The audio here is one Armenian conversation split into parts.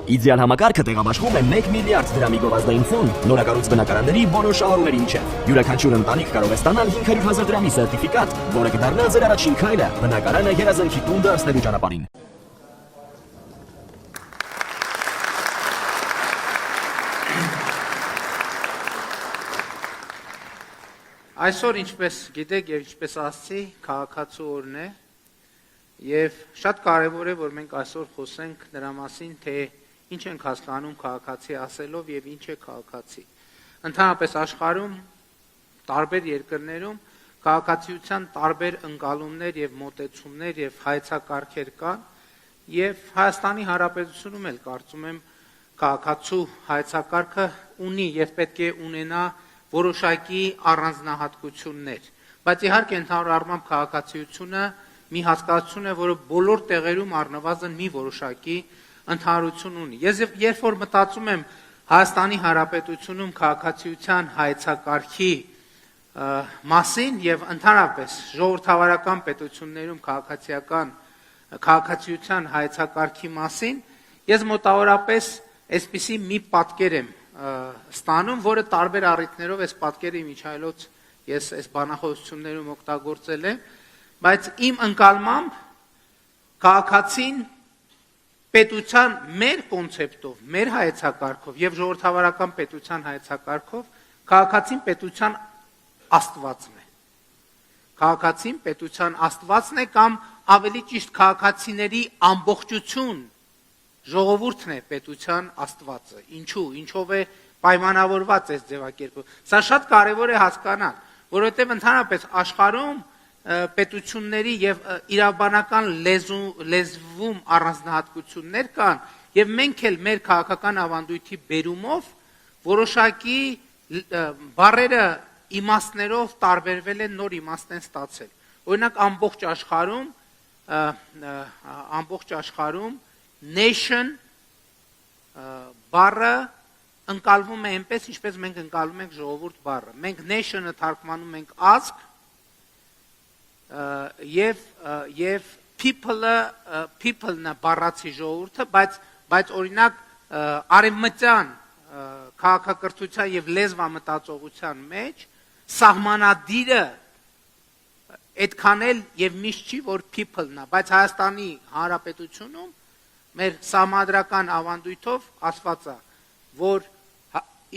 Իդեալ համակարգը տեղաբաշխում է 1 միլիարդ դրամի գովազդային ֆոնդ նորակառույց բնակարանների բոլոր շահառուների միջև։ Յուրաքանչյուր ընտանիք կարող է ստանալ 500,000 դրամի սերտիֆիկատ, որը կդառնա ձեր առաջին քայլը բնակարանը երազանքի տուն դարձնելու ճանապարհին։ Այսօր ինչպես գիտեք եւ ինչպես ասացի, քաղաքացու օրն է եւ շատ կարեւոր է որ մենք այսօր խոսենք նրա մասին, թե ինչ ենք հասկանում քաղաքացի ասելով եւ ինչ է քաղաքացի։ Ընդհանրապես աշխարհում տարբեր երկրներում քաղաքացիության տարբեր ընկալումներ եւ մոտեցումներ եւ հայեցակարգեր կան եւ Հայաստանի Հանրապետությունում էլ կարծում եմ քաղաքացու հայեցակարգը ունի եւ պետք է ունենա որոշակի առանձնահատկություններ, բայց իհարկե ընդհանուր առմամբ քաղաքացիությունը մի հասկացություն է, որը բոլոր տեղերում առնվազն մի որոշակի ընդհանրություն ունի։ Ես երբ որ մտածում եմ Հայաստանի Հանրապետությունում քաղաքացիության հայեցակարգի մասին եւ ընդհանրապես ժողովրդավարական պետություններում քաղաքացիության հայեցակարգի մասին, ես մոտավորապես այսպիսի մի պատկեր եմ ստանում, որը տարբեր առիթներով այս պատկերը իմիջայլոց ես այս բանախոսություններում օգտագործել եմ, բայց իմ ընկալմամբ քաղաքացին պետության մեր կոնցեպտով, մեր հայեցակարգով եւ ժողովրդավարական պետության հայեցակարգով քաղաքացին պետության աստվածն է։ Քաղաքացին պետության աստվածն է կամ ավելի ճիշտ քաղաքացիների ամբողջություն ժողովուրդն է պետության աստվածը։ Ինչու՞, ինչով է պայմանավորված այս ձևակերպով։ Սա շատ կարևոր է հասկանալ, որովհետև ընդհանրապես աշխարհում պետությունների եւ իրավաբանական լեզվում առանձնահատկություններ կան, եւ մենք էլ մեր քաղաքական ավանդույթի բերումով որոշակի բառերը իմաստներով տարբերվել են, նոր իմաստ են ստացել։ Օրինակ ամբողջ աշխարհում nation բառը ընկալվում է այնպես, ինչպես մենք ընկալում ենք ժողովուրդ բառը։ Մենք nation-ը թարգմանում ենք ազգ եւ people-ն է բառացի ժողովուրդը, բայց օրինակ արևմտյան քաղաքակրթության եւ լեզվամտածողության մեջ սահմանադիրը այդքան էլ եւ միշտ չի, որ people-ն է, բայց Հայաստանի Հանրապետությունում մեր սահմանադրական ավանդույթով ասված է, որ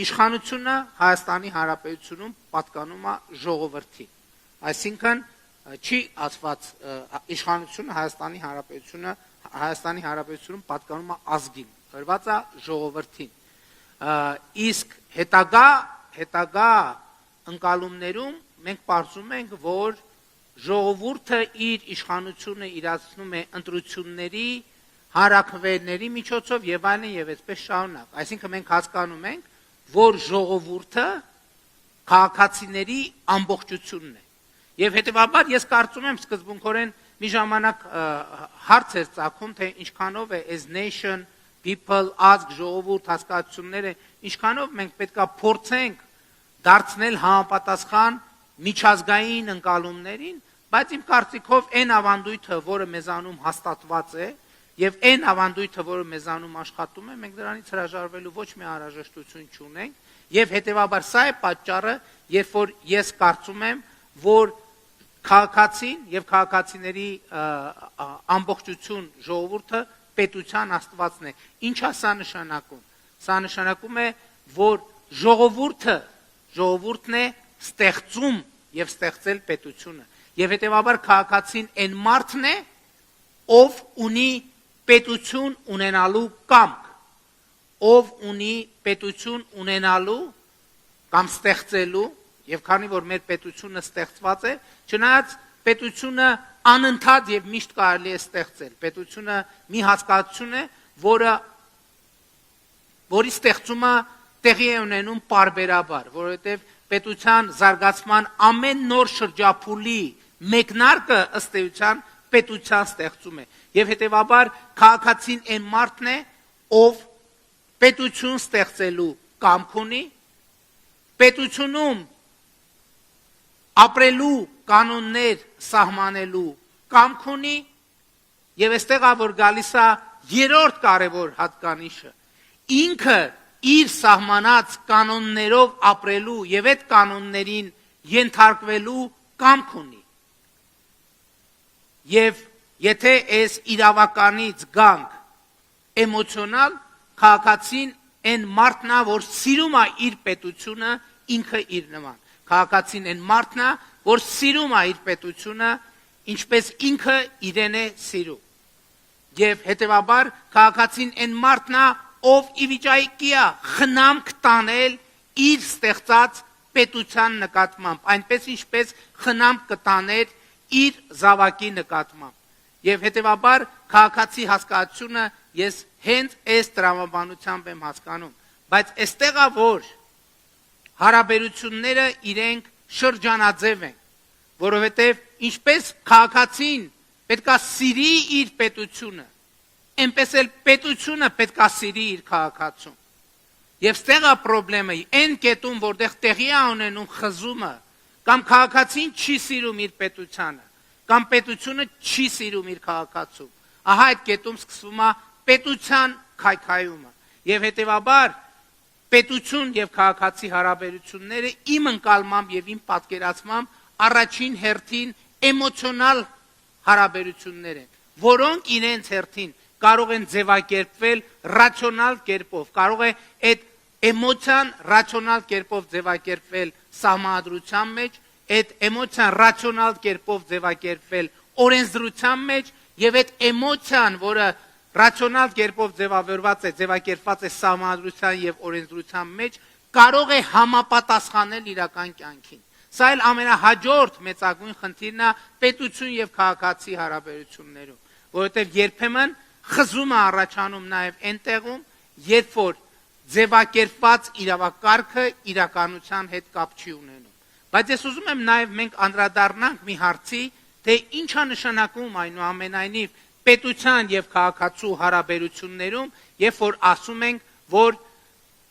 իշխանությունը Հայաստանի Հանրապետությունում պատկանում է ժողովրդին։ Այսինքն չի ասված իշխանությունը Հայաստանի Հանրապետությունում պատկանում է ազգին, գրված է ժողովրդին։ Իսկ հետագա ընկալումներում մենք պարզում ենք, որ ժողովուրդը իր իշխանությունը իրացնում է ընտրությունների հարաքվեների միջոցով եւ այլն եւ այսպես շարունակ։ Այսինքն մենք հասկանում ենք, որ ժողովուրդը քաղաքացիների ամբողջությունն է։ Եվ հետեւաբար ես կարծում եմ սկզբունքորեն մի ժամանակ հարց էր ծագում, թե ինչքանով է as nation, people, ազգ, ժողովուրդ հասկացությունները, ինչքանով մենք պետքա փորձենք դարձնել համապատասխան միջազգային ընկալումներին, բայց իմ կարծիքով այն ավանդույթը, որը մեզանում հաստատված է, եւ այն ավանդույթը, որը մեզանում աշխատում է, մենք դրանից հրաժարվելու ոչ մի անհրաժեշտություն չունենք, եւ հետեւաբար սա է պատճառը, երբ որ ես կարծում եմ, որ քաղաքացին եւ քաղաքացիների ամբողջություն ժողովուրդը պետության աստվածն է։ Ինչ է սա նշանակում։ Սա նշանակում է, որ ժողովուրդն է ստեղծում եւ ստեղծել պետությունը։ Եվ հետեւաբար քաղաքացին այն մարդն է, ով ունի պետություն ունենալու կամք, ով ունի պետություն ունենալու կամ ստեղծելու, եւ քանի որ մեր պետությունը ստեղծված է, չնայած պետությունը անընդհատ եւ միշտ կարելի է ստեղծել։ Պետությունը մի հասկացություն է, որի ստեղծումը տեղի է ունենում պարբերաբար, որովհետեւ պետության զարգացման ամեն նոր շրջափուլի մեկնարկը ըստ էության պետության ստեղծում է։ Եվ հետեւաբար քաղաքացին այն մարդն է, ով պետություն ստեղծելու կամք ունի, պետությունում ապրելու կանոններ սահմանելու կամք ունի, եւ այստեղ որ գալիս է երրորդ կարևոր հատկանիշը, ինքը իր սահմանած կանոններով ապրելու եւ այդ կանոններին ենթարկվելու կամք ունի։ Եվ եթե այս իրավականից գանք էմոցիոնալ, քաղաքացին այն մարդն է, որ սիրում է իր պետությունը, ինքը իր նման։ Քաղաքացին այն մարդն է, որ սիրում է իր պետությունը, ինչպես ինքը իրեն է սիրում։ Եվ հետևաբար քաղաքացին այն մարդն է, ով ի վիճակի է խնամք տանել իր ստեղծած պետության նկատմամբ, այնպես ինչպես խնամք կտաներ իր զավակի նկատմամբ։ Եվ հետևաբար քաղաքացի հասկացությունը ես հենց այս տրամաբանությամբ եմ հասկանում, բայց այստեղ է որ հարաբերությունները իրենք շրջանաձև են, որովհետև ինչպես քաղաքացին պետք է սիրի իր պետությունը, այնպես էլ պետությունը պետք է սիրի իր քաղաքացուն։ Եվ ստեղ է պրոբլեմը, այն կետում, որտեղ տեղի է ունենում խզումը, կամ քաղաքացին չի սիրում իր պետությանը, կամ պետությունը չի սիրում իր քաղաքացուն։ Ահա այդ կետում սկսվում է պետության քայքայումը։ Եվ հետևաբար պետություն եւ քաղաքացի հարաբերությունները իմ ընկալմամբ եւ իմ պատկերացմամբ առաջին հերթին էմոցիոնալ հարաբերություններ են, որոնք իրենց հերթին կարող են ձևակերպվել ռացիոնալ կերպով, կարող է այդ էմոցիան ռացիոնալ կերպով ձևակերպվել սահմանադրության մեջ, այդ էմոցիան ռացիոնալ կերպով ձևակերպվել օրենսդրության մեջ եւ այդ էմոցիան, որը ռացիոնալ կերպով ձևակերպված է սահմանադրության եւ օրենսդրության մեջ, կարող է համապատասխանել իրական կյանքին։ Սա էլ ամենահաջորդ մեծագույն խնդիրն է պետություն եւ քաղաքացի հարաբերություններում, որովհետեւ երբեմն խզում է առաջանում նաեւ այնտեղում, երբ որ ձևակերպված իրավակարգը իրականության հետ կապ չի ունենում։ Բայց ես ուզում եմ նաեւ մենք անդրադառնանք մի հարցի, թե ինչ է նշանակում այնուամենայնիվ պետության եւ քաղաքացու հարաբերություններում, երբ որ ասում ենք, որ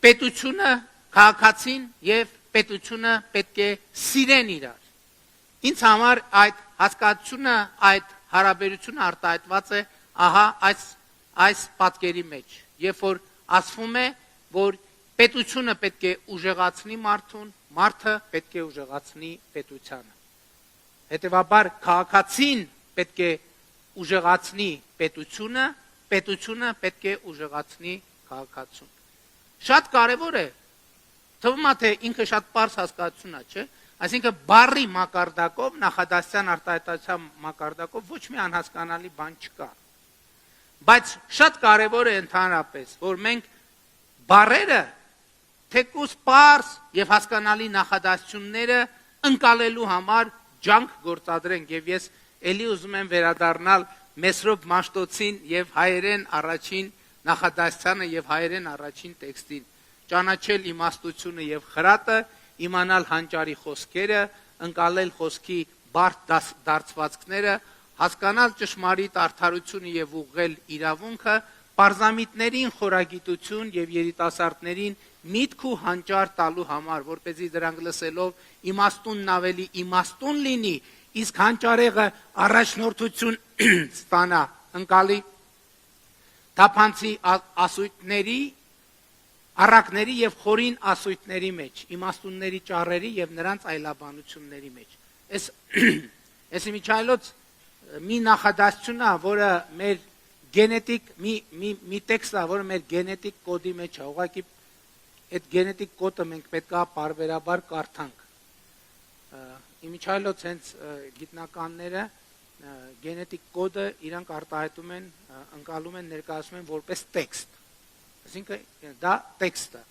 պետությունը, քաղաքացին եւ պետությունը պետք է սիրեն իրար։ Ինձ համար այդ հասկացությունը, այդ հարաբերությունը արտահայտված է ահա այս պատկերի մեջ, երբ որ ասվում է, որ պետությունը պետք է ուժեղացնի մարդուն, մարդը պետք է ուժեղացնի պետությանը։ Հետևաբար քաղաքացին պետք է ուժեղացնի պետությունը, պետությունը պետք է ուժեղացնի քաղաքացուն։ Շատ կարևոր է, թվում է թե ինքը շատ պարզ հասկացություն է, չէ՞։ Այսինքն բառի մակարդակով, նախադասության արտահայտության մակարդակով ոչ մի անհասկանալի բան չկա։ Բայց շատ կարևոր է ընդհանրապես, որ մենք բառերը թեկուզ պարզ եւ հասկանալի նախադասությունները ընկալելու համար ջանք գործադրենք, եւ ես ելի ուզում եմ վերադառնալ Մեսրոպ Մաշտոցին եւ հայերեն առաջին նախադասությանը եւ հայերեն առաջին տեքստին, ճանաչել իմաստությունը եւ խրատը, իմանալ հանճարի խոսքերը, ընկալել խոսքի բարդ դարձվածքները, հասկանալ ճշմարիտ արդարությունը եւ ուղղել իրավունքը, պարզամիտներին խորագիտություն եւ երիտասարդներին միտք ու հանճար տալու համար, որպեսզի դրանք լսելով իմաստունն ավելի իմաստուն լինի, իսկ հանճարեղը առաջնորդություն ստանա ընկալի թափանցի ասույթների, առակների եւ խորին ասույթների մեջ, իմաստունների ճառերի եւ նրանց այլաբանությունների մեջ։ Այս միջայլոց մի նախադասություն է, որը մեր գենետիկ մի տեքստ է, որը մեր գենետիկ կոդի մեջ է, ուղղակի այդ գենետիկ կոդը մենք պետք է պարբերաբար կարդանք։ Իմիջայլոց հենց գիտնականները գենետիկ կոդը իրանք արտահայտում են, ընկալում են, ներկայացնում են որպես տեքստ։ Այսինքն դա տեքստ է։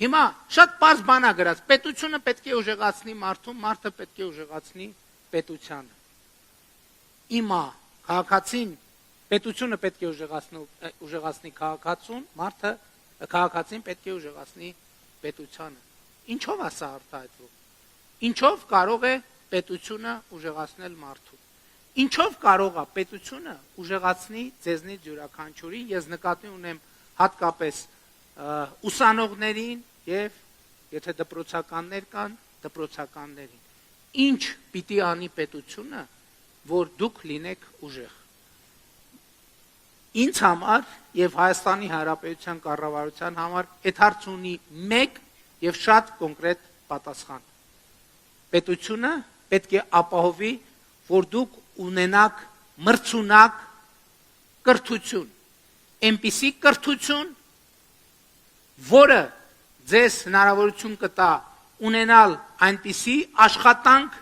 Հիմա շատ պարզ բան է գրած, պետությունը պետք է ուժեղացնի մարդուն, մարդը պետք է ուժեղացնի պետությանը։ Հիմա քաղաքացին պետությունը պետք է ուժեղացնի քաղաքացուն, մարդը քաղաքացին պետք է ուժեղացնի պետությանը։ Ինչով է սա արտահայտվում։ Ինչով կարող է պետությունը ուժեղացնել մարդուն։ Ինչով կարող է պետությունը ուժեղացնի ձեզնից յուրաքանչյուրին, ես նկատի ունեմ հատկապես ուսանողներին եւ եթե դպրոցականներ կան, դպրոցականներին։ Ինչ պիտի անի պետությունը, որ դուք լինեք ուժեղ։ ինձ համար եւ Հայաստանի Հանրապետության կառավարության համար այդ հարցը ունի մեկ եւ շատ կոնկրետ պատասխան։ Պետությունը պետք է ապահովի, որ դուք ունենաք մրցունակ կրթություն, այնպիսի կրթություն, որը ձեզ հնարավորություն կտա ունենալ այնպիսի աշխատանք,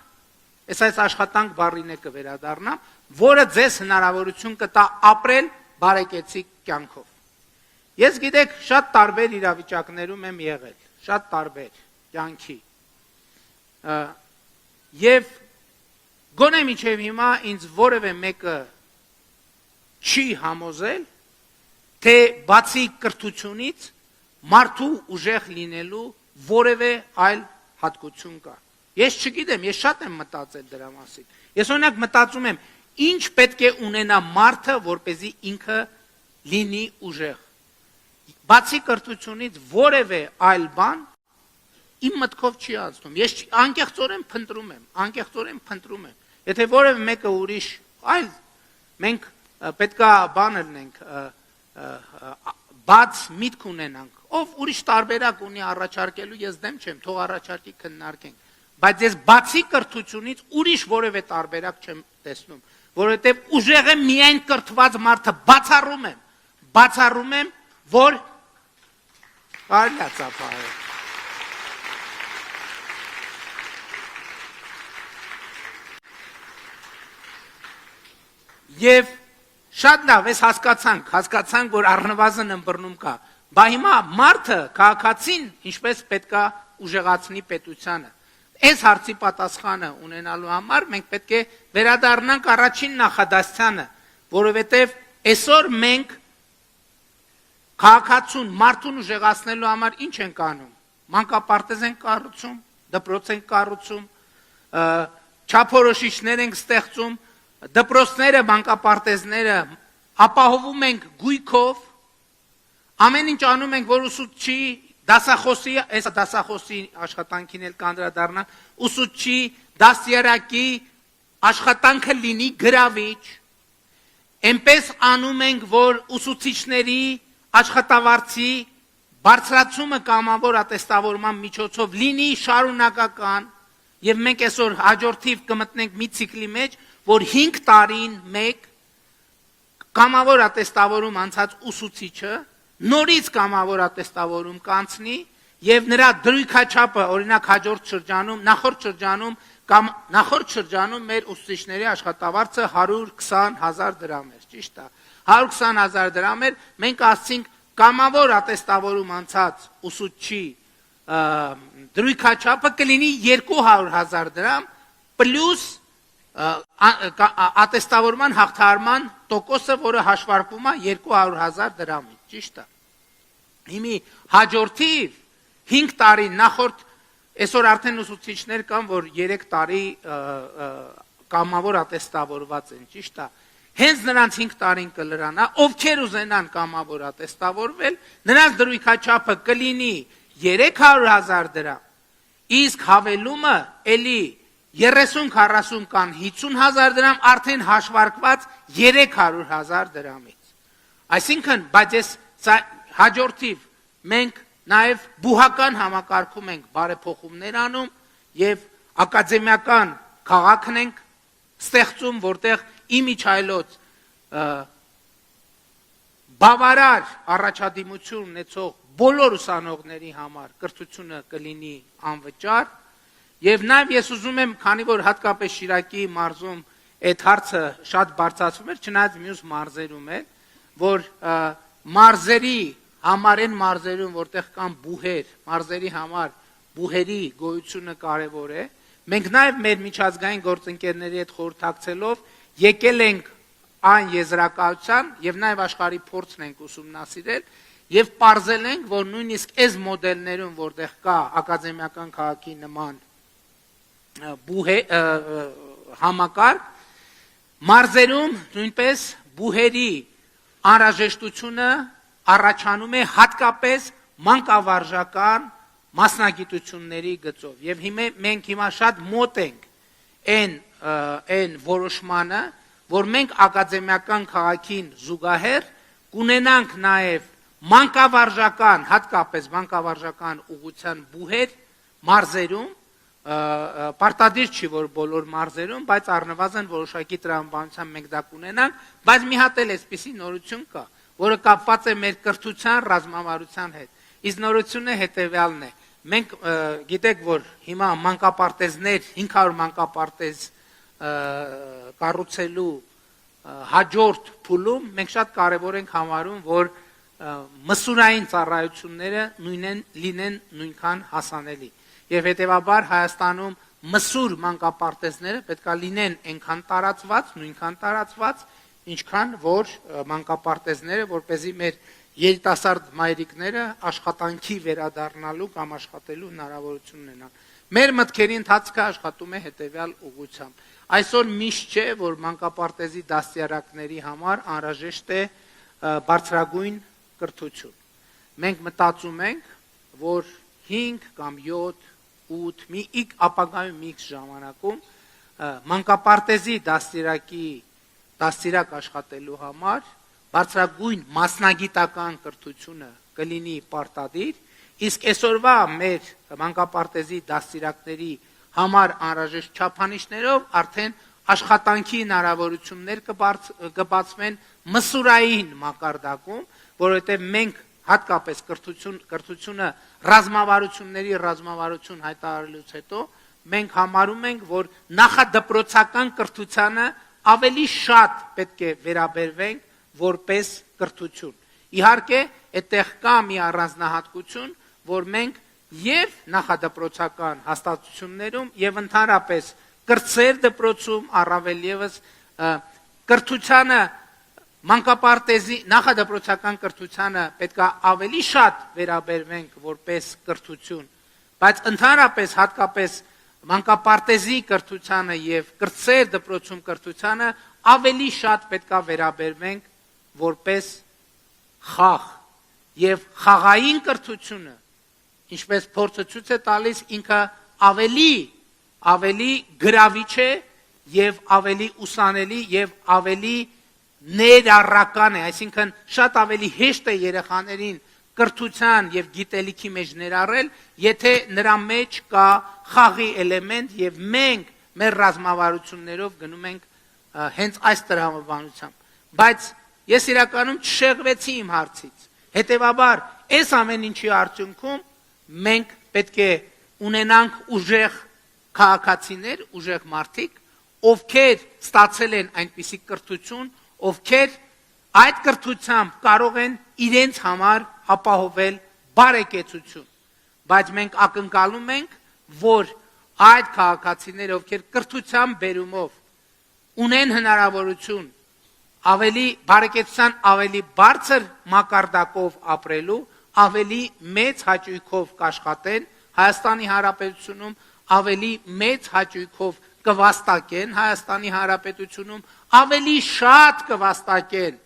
այս աշխատանք բառին է կվերադառնամ, որը ձեզ հնարավորություն կտա ապրել բարեկեցիկ կյանքով։ Ես գիտեք, շատ տարբեր իրավիճակներում եմ եղել, շատ տարբեր կյանքի։ Եվ գոնե մինչև հիմա ինձ որևէ մեկը չի համոզել, թե բացի կրթությունից մարդու ուժեղ լինելու որևէ այլ հատկություն կա։ Ես չգիտեմ, ես շատ եմ մտածել դրա մասին։ Ես օրինակ մտածում եմ, ինչ պետք է ունենա մարդը, որպեսզի ինքը լինի ուժեղ։ Բացի կրթությունից որևէ այլ բան իմ մտքով չի անցնում։ Ես անկեղծորեն փնտրում եմ։ Եթե որևէ մեկը ուրիշ այլ մենք պետքա բան լինենք, բաց միտք ունենանք, ով ուրիշ տարբերակ ունի առաջարկելու, ես դեմ չեմ, թող առաջարկի քննարկենք, բայց ես բացի կրթությունից ուրիշ որևէ տարբերակ չեմ տեսնում, որովհետև ուժեղ է միայն կրթված մարդը, բացառում եմ, որ կարելի է ծափահարել։ Եվ շատ լավ, ես հասկացանք, որ առնվազն ըմբռնում կա, բա հիմա մարդը, քաղաքացին, ինչպես պետքա ուժեղացնի պետությանը։ Այս հարցի պատասխանը ունենալու համար մենք պետք է վերադառնանք առաջին նախադասությանը, որովհետև այսօր մենք քաղաքացուն, մարդուն ուժեղացնելու համար ինչ ենք անում։ Մանկապարտեզ ենք կառուցում, դպրոց ենք կառուցում, չափորոշիչներ ենք ստեղծում, դպրոցները, մանկապարտեզները ապահովում ենք գույքով, ամեն ինչ անում ենք, որ ուսուցչի, դասախոսի աշխատանքին էլ կանդրադառնա, ուսուցչի, դաստիարակի աշխատանքը լինի գրավիչ, այնպես անում ենք, որ ուսուցիչների աշխատավարձի բարձրացումը կամավոր ատեստավորման միջոցով լինի շարունակական, եւ մենք այսօր հաջորդիվ կմտնենք մի ցիկլի մեջ, որ 5 տարին մեկ կամավոր ատեստավորում անցած ուսուցիչը նորից կամավոր ատեստավորում կանցնի եւ նրա դրույքաչափը, օրինակ նախորդ շրջանում մեր ուսուցիչների աշխատավարձը 120,000 դրամ էր, ճիշտ է։ 120,000 դրամ էր, մենք ասցինք կամավոր ատեստավորում անցած ուսուցչի դրույքաչափը կլինի 200,000 դրամ պլյուս ատեստավորման հաղթահարման տոկոսը, որը հաշվարկվում է 200,000 դրամի, ճիշտ է։ Հիմի հաջորդիվ 5 տարի նախորդ, այսօր արդեն ուսուցիչներ կան, որ 3 տարի կամավոր ատեստավորված են, ճիշտ է։ Հենց նրանց 5 տարին կլրանա, ովքեր ուզենան կամավոր ատեստավորվել, նրանց դրույքաչափը կլինի 300,000 դրամ, իսկ հավելումը էլի 30-40 կան 50,000 դրամ, արդեն հաշվարկված 300,000 դրամից։ Այսինքն, բայց ես հաջորդիվ մենք նաև բուհական համակարգում ենք բարեփոխումներ անում եւ ակադեմիական քաղաքն ենք ստեղծում, որտեղ իմիջայլոց բավարար առաջադիմություն ունեցող բոլոր ուսանողների համար կրթությունը կլինի անվճար եւ նաեւ ես ուզում եմ, քանի որ հատկապես Շիրակի մարզում այդ հարցը շատ բարձրացվում էր, չնայած մյուս մարզերում է, որ մարզերի համար են մարզերում, որտեղ կան բուհեր, մարզերի համար բուհերի գոյությունը կարևոր է։ Մենք նաեւ մեր միջազգային գործընկերների հետ խորհրդակցելով եկել ենք այն եզրակացության եւ նաեւ աշխարհի փորձն ենք ուսումնասիրել եւ պարզել ենք, որ նույնիսկ այս մոդելներում, որտեղ կա ակադեմիական քաղաքի նման համակարգ, մարզերում նույնպես բուհերի անհրաժեշտությունը առաջանում է հատկապես մանկավարժական մասնագիտությունների գծով եւ մենք հիմա շատ մոտ ենք այն որոշմանը, որ մենք ակադեմիական քաղաքին զուգահեռ կունենանք նաև մանկավարժական, հատկապես մանկավարժական ուղղության բուհեր մարզերում, պարտադիր չի, որ բոլոր մարզերում, բայց առնվազն որոշակի տրամաբանությամբ մենք դա կունենանք, բայց մի հատ էլ այսպիսի նորություն կա, որը կապված է մեր կրթության, ռազմավարության հետ։ Իսկ նորությունը հետևյալն է. մենք գիտեք, որ հիմա մանկապարտեզներ, 500 մանկապարտեզ կառուցելու հաջորդ փուլում մենք շատ կարևոր ենք համարում, որ մսուրային ծառայությունները լինեն նույնքան հասանելի։ Եվ հետևաբար Հայաստանում մսուր մանկապարտեզները պետք է լինեն այնքան տարածված, նույնքան տարածված, ինչքան որ մանկապարտեզները, որպեսզի մեր երիտասարդ մայրիկները աշխատանքի վերադառնալու կամ աշխատելու հնարավորություն ունենան։ Մեր մտքերի ընթացքը աշխատում է հետևյալ ուղղությամբ։ Այսօր միշտ չէ, որ մանկապարտեզի դաստիարակների համար անհրաժեշտ է բարձրագույն կրթություն։ Մենք մտածում ենք, որ 5 կամ 7 8 մի ապագայում X ժամանակում մանկապարտեզի դաստիարակ աշխատելու համար բարձրագույն մասնագիտական կրթությունը կլինի պարտադիր, իսկ այսօրվա մեր մանկապարտեզի դաստիարակների համար անհրաժեշտ չափանիշներով արդեն աշխատանքի հնարավորություններ կբացվեն մսուրային մակարդակում, որովհետև մենք հատկապես կրթությունը ռազմավարություն հայտարարելուց հետո մենք համարում ենք, որ նախադպրոցական կրթությանը ավելի շատ պետք է վերաբերվենք որպես կրթություն։ Իհարկե, այդտեղ կա մի առանձնահատկություն, որ մենք եւ նախադպրոցական հաստատություններում եւ ընդհանրապես կրտսեր դպրոցում առավել եւս կրթությանը մանկապարտեզի նախադպրոցական կրթությանը պետք է ավելի շատ վերաբերվենք որպես կրթություն, բայց ընդհանրապես հատկապես մանկապարտեզի կրթությանը եւ կրտսեր դպրոցում կրթությանը ավելի շատ պետք է վերաբերվենք որպես խաղ եւ խաղային կրթությունը, ինչպես փորձը ցույց է տալիս, ինքը ավելի գրավիչ է եւ ավելի ուսանելի եւ ավելի ներառական է, այսինքն շատ ավելի հեշտ է երեխաներին կրթության եւ գիտելիքի մեջ ներառել, եթե նրա մեջ կա խաղի էլեմենտ եւ մենք մեր ռազմավարություններով գնում ենք հենց այս տրամաբանությամբ։ Բայց ես իրականում չշեղվեցի իմ հարցից։ Հետևաբար, այս ամեն ինչի արդյունքում մենք պետք է ունենանք ուժեղ քաղաքացիներ, ուժեղ մարդիկ, ովքեր ստացել են այնպիսի կրթություն, ովքեր այդ կրթությամբ կարող են իրենց համար ապահովել բարեկեցություն, բայց մենք ակնկալում ենք, որ այդ քաղաքացիները, ովքեր կրթության բերումով ունեն հնարավորություն ավելի բարեկեցության ավելի բարձր մակարդակով ապրելու, ավելի մեծ հաճույքով կաշխատեն Հայաստանի Հանրապետությունում, ավելի մեծ հաճույքով կվաստակեն Հայաստանի Հանրապետությունում, ավելի շատ կվաստակեն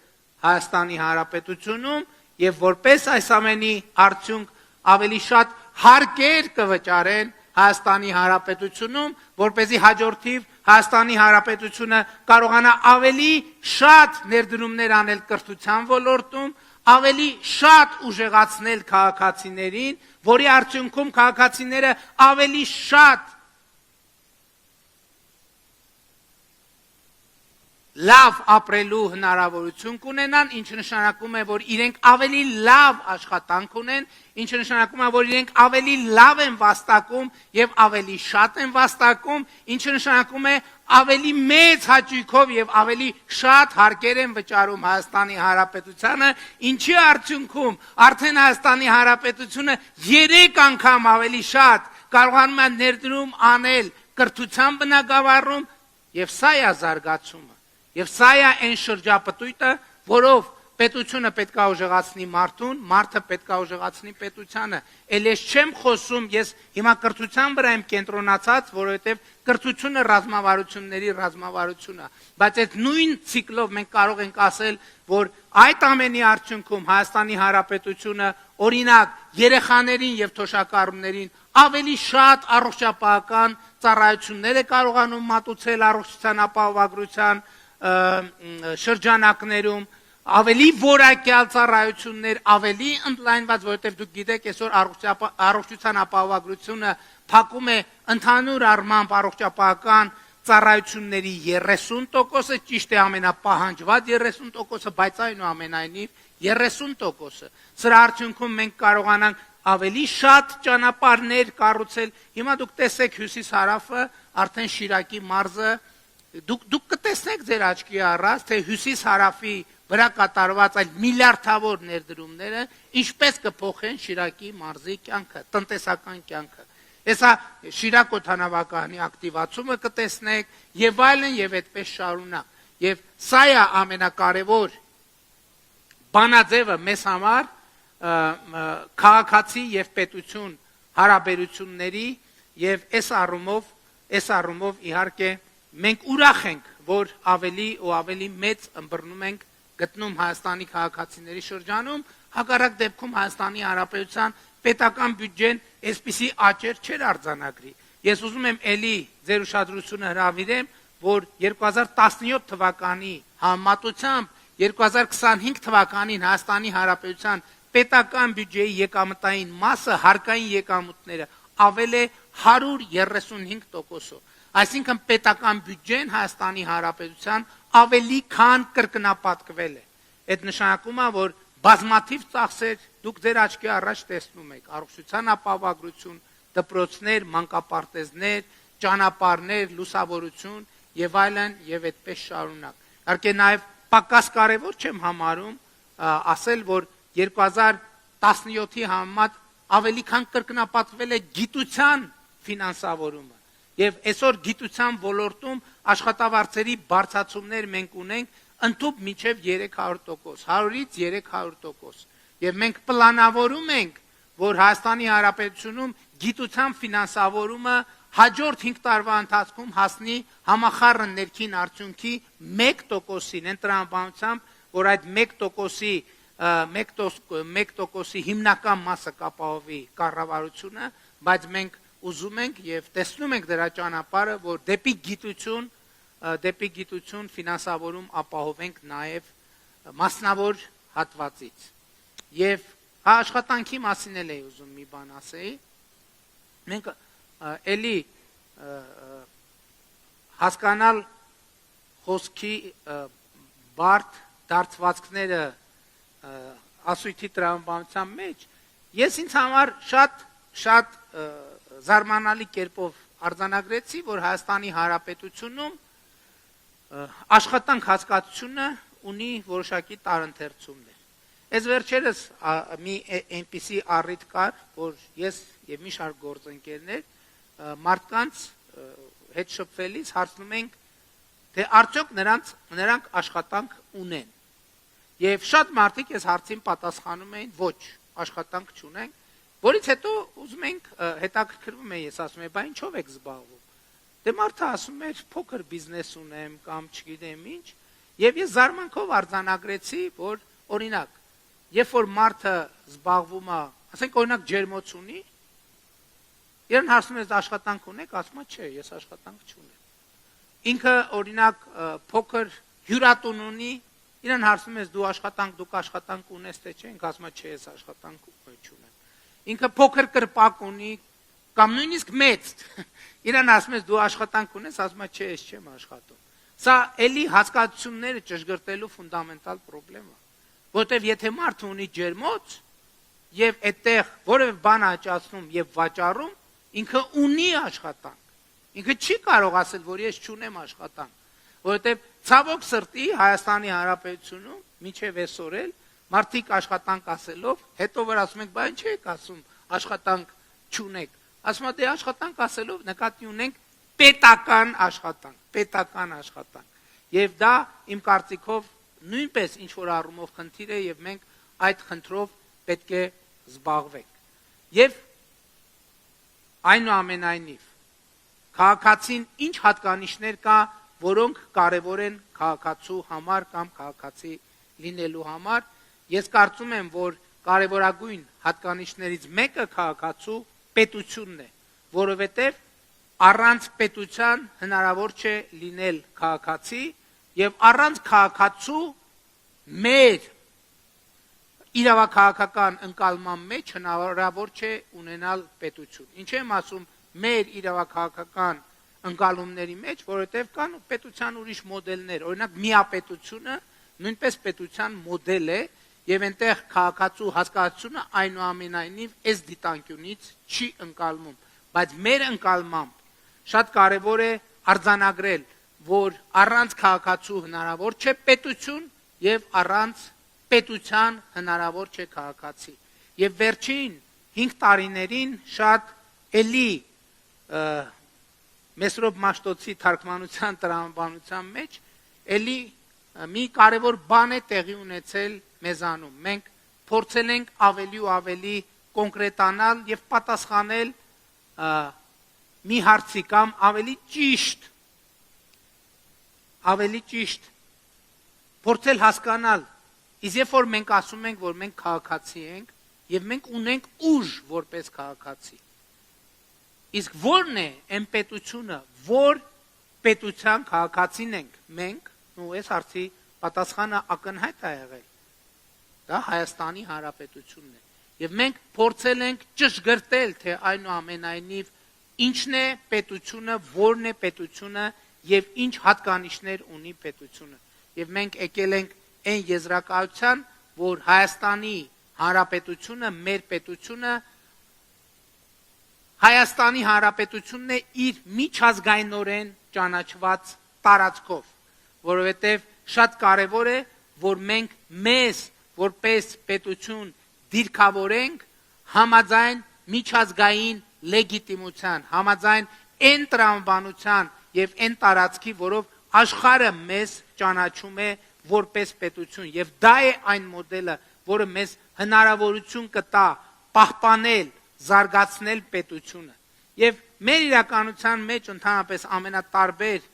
Հայաստանի Հանրապետությունում եւ որպես այս ամենի արդյունք ավելի շատ հարկեր կվճարեն Հայաստանի Հանրապետությունում, որպեսզի հաջորդիվ Հայաստանի Հանրապետությունը կարողանա ավելի շատ ներդրումներ անել կրթության ոլորտում, ավելի շատ ուժեղացնել քաղաքացիներին, որի արդյունքում քաղաքացիները ավելի շատ լավ ապրելու հնարավորություն կունենան, ինչը նշանակում է, որ իրենք ավելի լավ աշխատանք ունեն, ինչը նշանակում է, որ իրենք ավելի լավ են վաստակում եւ ավելի շատ են վաստակում, ինչը նշանակում է ավելի մեծ հաճույքով եւ ավելի շատ հարկեր են վճարում Հայաստանի Հանրապետությանը, ինչի արդյունքում արդեն Հայաստանի Հանրապետությունը 3 անգամ ավելի շատ կարողանում է ներդրում անել կրթության բնագավառում եւ սա է զարգացումը։ Եվ սա է այն շրջապտույտը, որով պետությունը պետք է ուժեղացնի մարդուն, մարդը պետք է ուժեղացնի պետությանը։ Էլ ես չեմ խոսում, ես հիմա կրթության վրա եմ կենտրոնացած, որովհետև կրթությունը ռազմավարությունների ռազմավարություն է։ Բայց այդ նույն ցիկլով մենք կարող ենք ասել, որ այդ ամենի արդյունքում Հայաստանի Հանրապետությունը օրինակ երեխաներին եւ թոշակառուներին ավելի շատ առողջապահական ծառայություններ է կարողանում մատուցել առողջության ապահովագրության շրջանակներում, ավելի որակյալ ծառայություններ, ավելի ընդլայնված, որովհետև դուք գիտեք, այսօր առողջության ապահովագրությունը փակում է ընդհանուր առմամբ առողջապահական ծառայությունների 30%-ը, ճիշտ է ամենապահանջված 30%-ը, բայց այնուամենայնիվ 30%-ը։ Սրա արդյունքում մենք կարողանանք ավելի շատ ճանապարհներ կառուցել։ Հիմա դուք տեսեք հյուսիս-հարավը, արդեն Շիրակի մարզը, դուք կտեսնեք ձեր աչքի առած, թե հյուսիս-հարավի վրա կատարված այլ միլիարդավոր ներդրումները ինչպես կփոխեն Շիրակի մարզի կյանքը, տնտեսական կյանքը։ Հեսա Շիրակ օդանավակայանի ակտիվացումը կտեսնեք եւ այլն եւ այդպես շարունակ։ Եվ սա է ամենակարևոր բանաձևը մեզ համար քաղաքացի եւ պետություն հարաբերությունների եւ այս առումով իհարկե մենք ուրախ ենք, որ ավելի ու ավելի մեծ ըմբռնում ենք գտնում Հայաստանի քաղաքացիների շրջանում, հակառակ դեպքում Հայաստանի Հանրապետության պետական բյուջեն այսպիսի աճեր չէր արձանագրի։ Ես ուզում եմ ելի ձեր ուշադրությունը հրավիրեմ, որ 2017 թվականի համեմատությամբ 2025 թվականին Հայաստանի Հանրապետության պետական բյուջեի եկամտային մասը հարկային եկամուտները ավել է 135%-ով։ Այսինքն պետական բյուջեն Հայաստանի Հանրապետության ավելի քան կրկնապատկվել է։ Այդ նշանակում է, որ բազմաթիվ ծախսեր դուք ձեր աչքի առաջ տեսնում եք, առողջության ապահովագրություն, դպրոցներ, մանկապարտեզներ, ճանապարհներ, լուսավորություն եւ այլն եւ այդպես շարունակ։ Իհարկե նաեւ պակաս կարևոր չեմ համարում ասել, որ 2017-ի համեմատ ավելի քան կրկնապատկվել է գիտության ֆինանսավորումը։ Եվ այսօր գիտության ոլորտում աշխատավարձերի բարձրացումներ մենք ունենք ընդհանուր մինչև 300%, 100-ից 300%։ Եվ մենք պլանավորում ենք, որ Հայաստանի Հանրապետությունում գիտության ֆինանսավորումը հաջորդ 5 տարվա ընթացքում հասնի համախառն ներքին արդյունքի 1%-ին, այն տրամաբանությամբ, որ այդ 1%-ի հիմնական մասը կապահովի կառավարությունը, բայց մենք ուզում ենք եւ տեսնում ենք դրա ճանապարհը, որ դեպի գիտություն ֆինանսավորում ապահովենք նաեւ մասնավոր հատվածից։ Եվ աշխատանքի մասին էլ էի ուզում մի բան ասեի։ Մենք էլի հասկանալ խոսքի բարդ դարձվածքները ասույթի տրամաբանության մեջ, ես ինձ համար շատ զարմանալի կերպով արձանագրեցի, որ Հայաստանի Հանրապետությունում աշխատանք հասկացությունը ունի որոշակի տարընթերցումներ։ Այս վերջերս մի այնպիսի առիթ կար, որ ես եւ մի շարք գործընկերներ մարդկանց հետ շփվելիս հարցնում ենք, թե արդյոք նրանք աշխատանք ունեն։ Եվ շատ մարդիկ այս հարցին պատասխանում էին, ոչ, աշխատանք չունենք, որից հետո ուզում ենք հետաքրքրվում է, ես ասում եմ, բա ինչով եք զբաղվում։ Դե մարդը ասում է, փոքր բիզնես ունեմ կամ չգիտեմ ինչ, եւ ես զարմանքով արձանագրեցի, որ օրինակ, երբ որ մարդը զբաղվում է, ասենք օրինակ ջերմոց ունի, իրեն հարցնում ես աշխատանք ունեք, ասում է, չէ, ես աշխատանք չունեմ։ Ինքը օրինակ փոքր հյուրատուն ունի, իրեն հարցնում ես դուք աշխատանք ունես թե չէ, ինքը ասում է, չէ, ես աշխատանք չունեմ։ Ինքը փոքր կրպակ ունի կամ նույնիսկ մեծ, իրեն ասում ես դու աշխատանք ունես, ասում է չէ, ես չեմ աշխատում։ Սա էլի հասկացությունները ճշգրտելու ֆունդամենտալ խնդրեմ է, որտեվ եթե մարդը ունի ջերմոց եւ այդտեղ որևէ բան աճացնում եւ վաճառում, ինքը ունի աշխատանք։ Ինքը չի կարող ասել, որ ես չունեմ աշխատանք, որովհետեւ ցավոք սրտի Հայաստանի Հանրապետությունում մինչեւ այսօր էլ մարդիկ աշխատանք ասելով, հետո որ ասում ենք, բա ինչ եք ասում, աշխատանք չունեք։ Ասում է, դե աշխատանք ասելով նկատի ունենք պետական աշխատանք։ Եվ դա իմ կարծիքով նույնպես ինչ որ առումով խնդիր է եւ մենք այդ խնդրով պետք է զբաղվենք։ Եվ այնուամենայնիվ քաղաքացին ինչ հատկանիշներ կա, որոնք կարևոր են քաղաքացու համար կամ քաղաքացի լինելու համար։ Ես կարծում եմ, որ կարևորագույն հատկանիշներից մեկը քաղաքացու պետությունն է, որովհետև առանց պետության հնարավոր չէ լինել քաղաքացի եւ առանց քաղաքացու մեր իրավաքաղաքական ընկալման մեջ հնարավոր չէ ունենալ պետություն։ Ինչ եմ ասում մեր իրավաքաղաքական ընկալումների մեջ, որովհետև կան պետության ուրիշ մոդելներ, օրինակ միապետությունը նույնպես պետության մոդել է եւ այնտեղ քաղաքացու հասկացությունը այնուամենայնիվ այս դիտանկյունից չի ընկալվում, բայց մեր ընկալմամբ շատ կարեւոր է արձանագրել, որ առանց քաղաքացու հնարավոր չէ պետություն եւ առանց պետության հնարավոր չէ քաղաքացի։ Եվ վերջին 5 տարիներին շատ էլի Մեսրոպ Մաշտոցի թարգմանության տրամաբանության մեջ էլի մի կարևոր բան է տեղի ունեցել մեզանում։ Մենք փորձել ենք ավելի ու ավելի կոնկրետանալ եւ պատասխանել մի հարցի կամ ավելի ճիշտ փորձել հասկանալ, իսկ երբ որ մենք ասում ենք, որ մենք քաղաքացի ենք եւ մենք ունենք ուժ որպես քաղաքացի, իսկ ո՞րն է այն պետությունը, որ պետության քաղաքացին ենք մենք, ու այս հարցի պատասխանը ակնհայտ է եղել։ Դա Հայաստանի Հանրապետությունն է։ Եվ մենք փորձել ենք ճշգրտել, թե այնուամենայնիվ ինչն է պետությունը, ո՞րն է պետությունը եւ ինչ հատկանիշներ ունի պետությունը։ Եվ մենք եկել ենք այն եզրակացության, որ Հայաստանի Հանրապետությունը, մեր պետությունը Հայաստանի Հանրապետությունն է իր միջազգայնորեն ճանաչված տարածքով, որովհետև շատ կարևոր է, որ մենք մեզ որպես պետություն դիրքավորենք համաձայն միջազգային լեգիտիմության, համաձայն այն տրամաբանության եւ այն տարածքի, որով աշխարհը մեզ ճանաչում է որպես պետություն, եւ դա է այն մոդելը, որը մեզ հնարավորություն կտա պահպանել, զարգացնել պետությունը։ Եվ մեր իրականության մեջ ընդհանրապես ամենատարբեր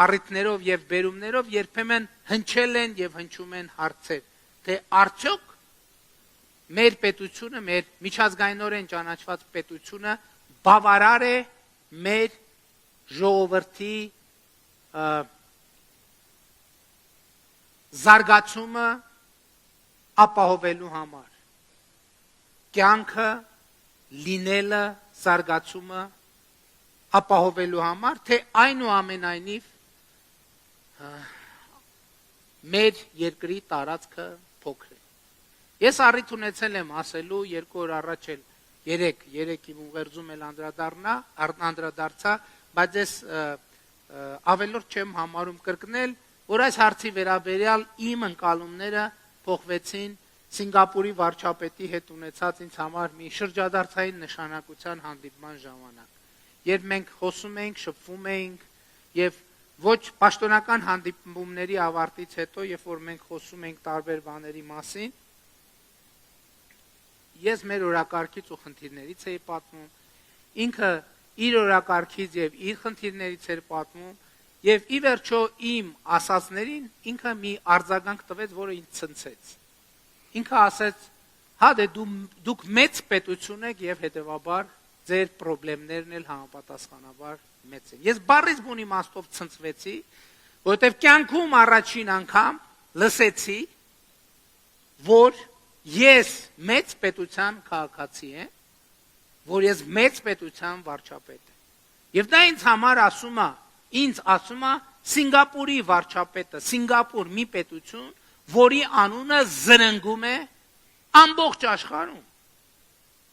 առիթներով եւ բերումներով երբեմն հնչել են եւ հնչում են հարցեր, թե արդյոք մեր պետությունը, մեր միջազգայնորեն ճանաչված պետությունը բավարար է մեր ժողովրդի զարգացումը ապահովելու համար, կյանքը լինելը, զարգացումը ապահովելու համար, թե այնուամենայնիվ մեր երկրի տարածքը փոքր է։ Ես առիթ ունեցել եմ ասելու 2 օր առաջ էլ 3 իմ ուղերձում էլ անդրադարձա, բայց ես ավելորդ չեմ համարում կրկնել, որ այս հարցի վերաբերյալ իմ ընկալումները փոխվեցին Սինգապուրի վարչապետի հետ ունեցած ինձ համար մի շրջադարձային նշանակության հանդիպման ժամանակ, երբ մենք խոսում էինք, շփվում էինք եւ ոչ պաշտոնական հանդիպումների ավարտից հետո, երբ որ մենք խոսում էինք տարբեր բաների մասին, ես մեր օրակարգից ու խնդիրներից էի պատմում, ինքը իր օրակարգից եւ իր խնդիրներից էր պատմում, եւ ի վերջո իմ ասածներին ինքը մի արձագանք տվեց, որը ինձ ցնցեց։ Ինքը ասեց. «Հա դե դուք մեծ պետություն եք եւ հետեւաբար ձեր խնդիրներն էլ համապատասխանաբար մեծ են»։ Ես բառից բուն իմաստով ցնցվեցի, որովհետեւ կյանքում առաջին անգամ լսեցի, որ ես մեծ պետության քաղաքացի եմ, որ ես մեծ պետության վարչապետ եմ։ Եվ դա ինձ համար ասում է Սինգապուրի վարչապետը, Սինգապուր մի պետություն, որի անունը զրնգում է ամբողջ աշխարհում,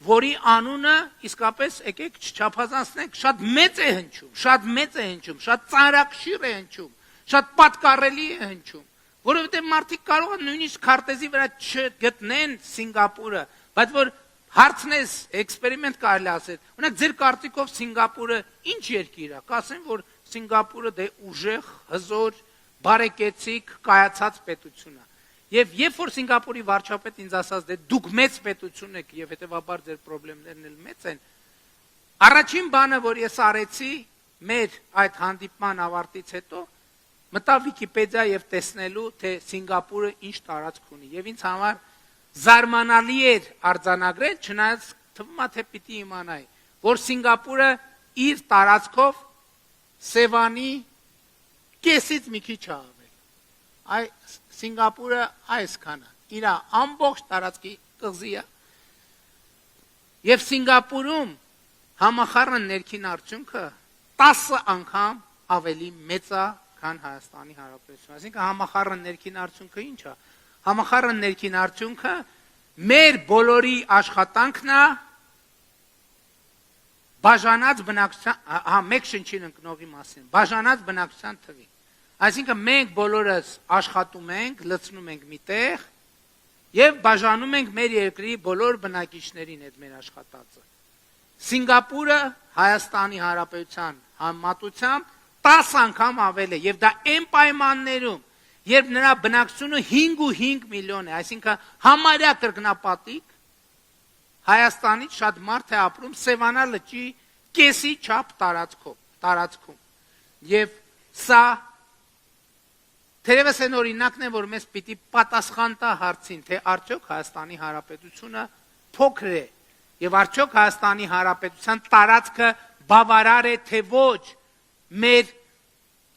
որի անունը իսկապես եկեք չչափազանցնենք, շատ մեծ է հնչում, շատ ծանրակշիռ է հնչում, շատ պատկառելի է հնչում, որովհետև մարդիկ կարող են նույնիսկ քարտեզի վրա չգտնեն Սինգապուրը, բայց որ հարցնես, էքսպերիմենտ կարելի ասել, օրինակ ձեր կարծիքով Սինգապուրը ինչ երկիր է, կասեն, որ Սինգապուրը դե ուժեղ, հզոր, բարեկեցիկ, կայացած պետություն է։ Եվ երբ որ Սինգապուրի վարչապետ ինձ ասաց, դե դուք մեծ պետություն եք եւ հետեւաբար ձեր խնդիրներն էլ մեծ են, առաջին բանը, որ ես արեցի մեր այդ հանդիպման ավարտից հետո, մտա Վիկիպեդիա եւ տեսնելու, թե Սինգապուրը ինչ տարածք ունի։ Եվ ինձ համար զարմանալի էր արձանագրել, չնայած թվում է թե պիտի իմանայի, որ Սինգապուրը իր տարածքով Սևանի կեսից մի քիչ ավել։ Այ Սինգապուրը այսքանը իր ամբողջ տարածքի կղզի է եւ Սինգապուրում համախառն ներքին արդյունքը 10 անգամ ավելի մեծ է քան Հայաստանի Հանրապետությունը։ Այսինքն համախառն ներքին արդյունքը ինչ է։ Համախառն ներքին արդյունքը մեր բոլորի աշխատանքն է բաժանած բնակչության, մեկ շնչին ընկնողի մասին, բաժանած բնակչության թվի։ Այսինքն մենք բոլորս աշխատում ենք, լցնում ենք մի տեղ եւ բաժանում ենք մեր երկրի բոլոր բնակիչներին այդ մեր աշխատածը։ Սինգապուրը Հայաստանի Հանրապետության համեմատությամբ 10 անգամ ավել է եւ դա այն պայմաններում, երբ նրա բնակչությունը 5.5 միլիոն է, այսինքն համարյա կրկնապատիկ Հայաստանից շատ մարդ է ապրում Սևանա լճի կեսի չափ տարածքում։ Եվ սա թերևս այն օրինակն է, որ մեզ պիտի պատասխան տա հարցին, թե արդյոք Հայաստանի Հանրապետությունը փոքր է եւ արդյոք Հայաստանի Հանրապետության տարածքը բավարար է թե ոչ մեր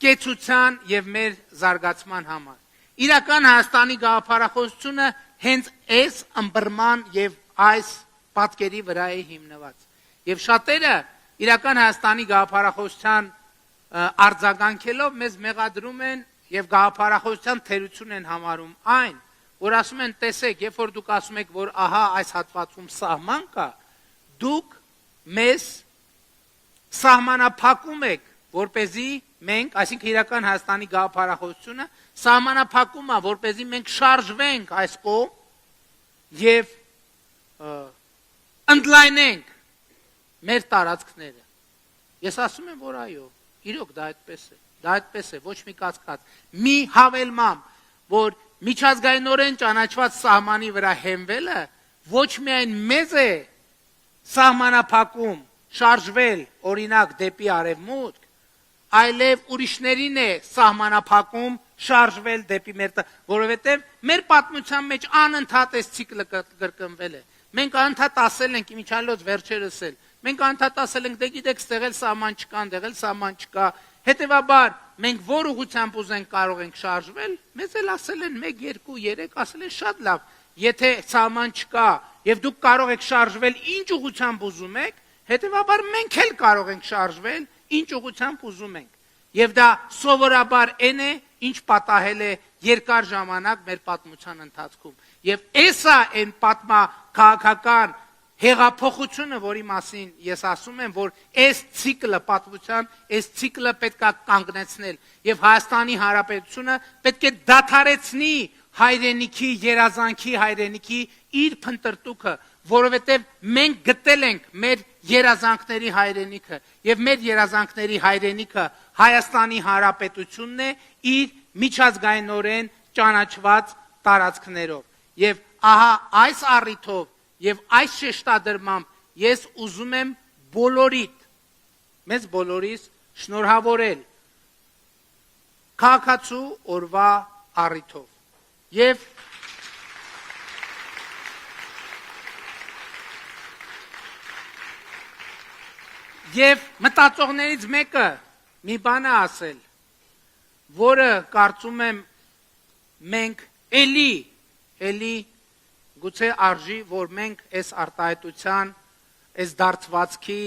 կեցության եւ մեր զարգացման համար։ Իրական Հայաստանի գաղափարախոսությունը հենց այս ըմբռնման եւ այս պատկերի վրա է հիմնված։ Եվ շատերը իրական Հայաստանի գաղափարախոսության արձագանքելով մեզ մեղադրում են եւ գաղափարախոսության թերություն են համարում այն, որ ասում են, տեսեք, երբ որ դուք ասում եք, որ ահա այս հատվածում սահման կա, դուք մեզ սահմանափակում եք, որպեսզի մենք, այսինքն իրական Հայաստանի գաղափարախոսությունը սահմանափակում է, որպեսզի մենք շարժվենք այս կողմ եւ ընդլայնենք մեր տարածքները։ Ես ասում եմ, որ այո, իրոք դա այդպես է։ Դա այդպես է, ոչ մի կասկած։ Մի հավելմամբ, որ միջազգայինորեն ճանաչված սահմանի վրա հենվելը ոչ միայն մեզ է սահմանափակում շարժվել օրինակ դեպի արևմուտք, այլև ուրիշներին է սահմանափակում շարժվել դեպի մեր որովհետև մեր պատմության մեջ անընդհատ այս ցիկլը կրկնվել է։ Մենք անընդհատ ասել ենք իմիջիալոց վերջերս էլ, մենք անընդհատ ասել ենք, դե գիտեք, ստեղ էլ սահման չկա, այնտեղ էլ սահման չկա։ Հետևաբար մենք որ ուղղությամբ ուզենք կարող ենք շարժվել, մեզ էլ ասել են 1, 2, 3, ասել են շատ լավ, եթե սահման չկա եւ դուք կարող եք շարժվել ինչ ուղղությամբ ուզում եք, հետևաբար մենք էլ կարող ենք շարժվել ինչ ուղղությամբ ուզում ենք։ Եվ դա սովորաբար այն է, ինչ պատահել է երկար ժամանակ մեր պատմության ընթացքում։ Եւ էսա այն պատմաքաղաքական հեղափոխությունը, որի մասին ես ասում եմ, որ այս ցիկլը պատմության, այս ցիկլը պետք է կանգնեցնել եւ Հայաստանի Հանրապետությունը պետք է դադարեցնի հայրենիքի, երազանքի հայրենիքի իր փնտրտուքը, որովհետեւ մենք գտել ենք մեր երազանքների հայրենիքը եւ մեր երազանքների հայրենիքը Հայաստանի Հանրապետությունն է իր միջազգայինորեն ճանաչված տարածքներով։ Եվ ահա այս առիթով եւ այս շեշտադրմամբ ես ուզում եմ բոլորիդ, մեզ բոլորիս շնորհավորել քաղաքացու օրվա առիթով։ Եվ մտածողներից մեկը մի բան է ասել, որը կարծում եմ մենք էլի գուցե արժի, որ մենք այս արտահայտության, այս դարձվածքի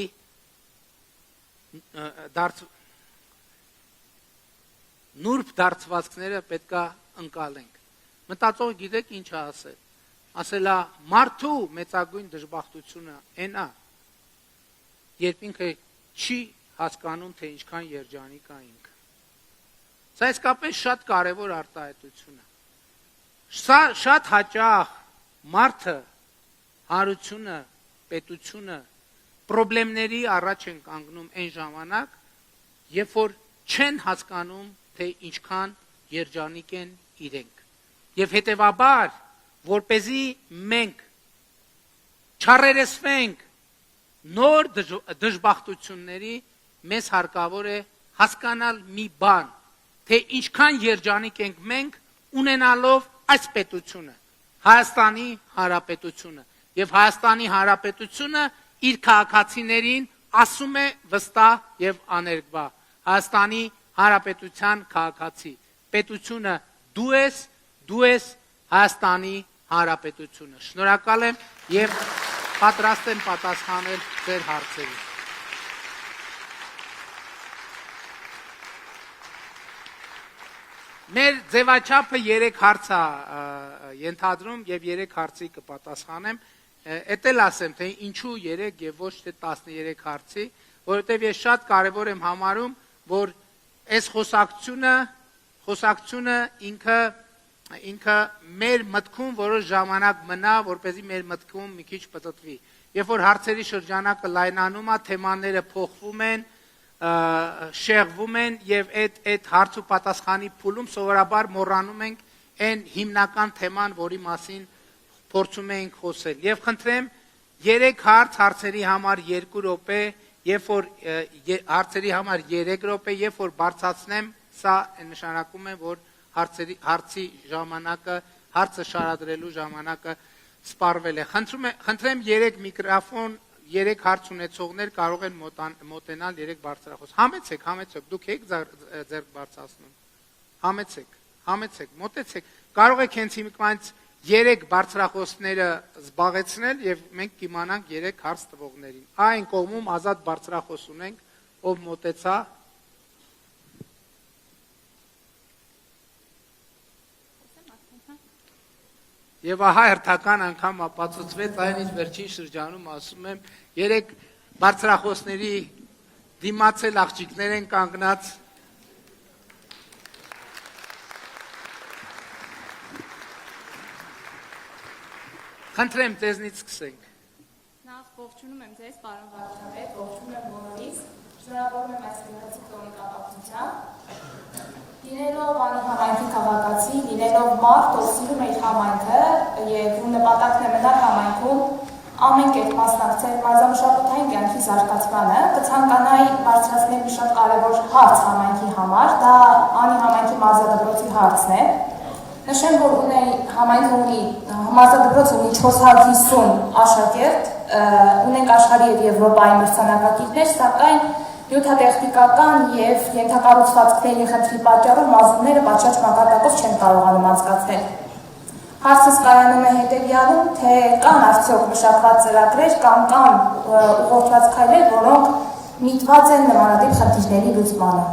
նուրբ դարձվածքները պետքա ընկալենք։ Մտածողը գիտեք ինչ է ասել։ Ասել է մարդու մեծագույն դժբախտությունը այն է, երբ ինքը չի հասկանում, թե ինչքան երջանիկ է ինքը։ Սա իսկապես շատ կարևոր արտահայտություն է։ Շատ հաճախ մարդը, հարությունը, պետությունը պրոբլեմների առաջ են կանգնում այն ժամանակ, երբ որ չեն հասկանում, թե ինչքան երջանիկ են իրենք։ Եվ հետևաբար, որպեսզի մենք չառերեսվենք նոր դժբախտությունների, մեզ հարկավոր է հասկանալ մի բան, թե ինչքան երջանիկ ենք մենք ունենալով այս պետությունը, Հայաստանի Հանրապետությունը, եւ Հայաստանի Հանրապետությունը իր քաղաքացիներին ասում է վստահ եւ աներկբա, Հայաստանի Հանրապետության քաղաքացի, պետությունը դու ես Հայաստանի Հանրապետությունը։ Շնորհակալ եմ եւ պատրաստ եմ պատասխանել ձեր հարցերին։ Մեր ձևաչափը 3 հարց է ենթադրում եւ 3 հարցի կպատասխանեմ։ Էդ էլ ասեմ, թե ինչու 3 եւ ոչ թե 13 հարցի, որովհետեւ ես շատ կարեւոր եմ համարում, որ այս խոսակցությունը ինքը մեր մտքում որոշ ժամանակ մնա, որպեսզի մեր մտքում մի քիչ պտտվի։ Երբ որ հարցերի շրջանակը լայնանում է, թեմաները փոխվում են, շեղվում են եւ այդ հարց ու պատասխանի փուլում սովորաբար մոռանում ենք այն հիմնական թեման, որի մասին փորձում ենք խոսել։ Եվ խնդրեմ 3 հարցերի համար 2 րոպե, երբ որ հարցերի համար 3 րոպե, երբ որ բարձրացնեմ, սա նշանակում է, որ հարցի ժամանակը, հարցը շարադրելու ժամանակը սպառվել է։ Խնդրեմ 3 միկրոֆոն, 3 հարց ունեցողներ կարող են մոտենալ 3 բարձրախոս։ Համեցեք, դուք եք ձեռք բարձրացնում։ Համեցեք, մոտեցեք։ Կարող եք հենց հիմքանից 3 բարձրախոսները զբաղեցնել եւ մենք կիմանանք 3 հարց տվողներին։ Այն կողմում ազատ բարձրախոս ունենք, ով մոտեցա։ Եվ ահա հերթական անգամ ապացուցվեց այն, ինչ վերջին շրջանում ասում եմ, 3 բարձրախոսների դիմաց էլ աղջիկներ են կանգնած։ Խնդրեմ, ձեզնից սկսենք։ Նախ ողջունում եմ ձեզ, պարոն վարչապետ, ողջունում եմ բոլորիս, շնորհավորում եմ այս գեղեցիկ տոնի կապակցությամբ։ Լինելով անի համայնքի քաղաքացի, լինելով մարդ, ով սիրում է իր համայնքը եւ ում նպատակն է մնալ համայնքում, ամեն կերպ մասնակցել մարզամշակութային կյանքի զարգացմանը, կցանկանայի բարձրացնել մի շատ կարևոր հարց համայնքի համար, դա անի համայնքի մարզադպրոցի հարցն է։ Նշեմ, որ համայնքը ունի մարզադպրոցը ունի 450 աշակերտ, ունենք աշխարհի եւ Եվրոպայի մրցանակակիրներ, սակայն նյութատեխնիկական եւ ենթակառուցվածքների խնդրի պատճառով մարզումները պատշաճ մակարդակով չեն կարողանում անցկացնել։ Հարցս կայանում է հետեւյալում, թե կան արդյոք մշակված ծրագրեր կամ կան ուղղորդված քայլեր, որոնք միտված են նմանատիպ խնդիրների լուծմանը։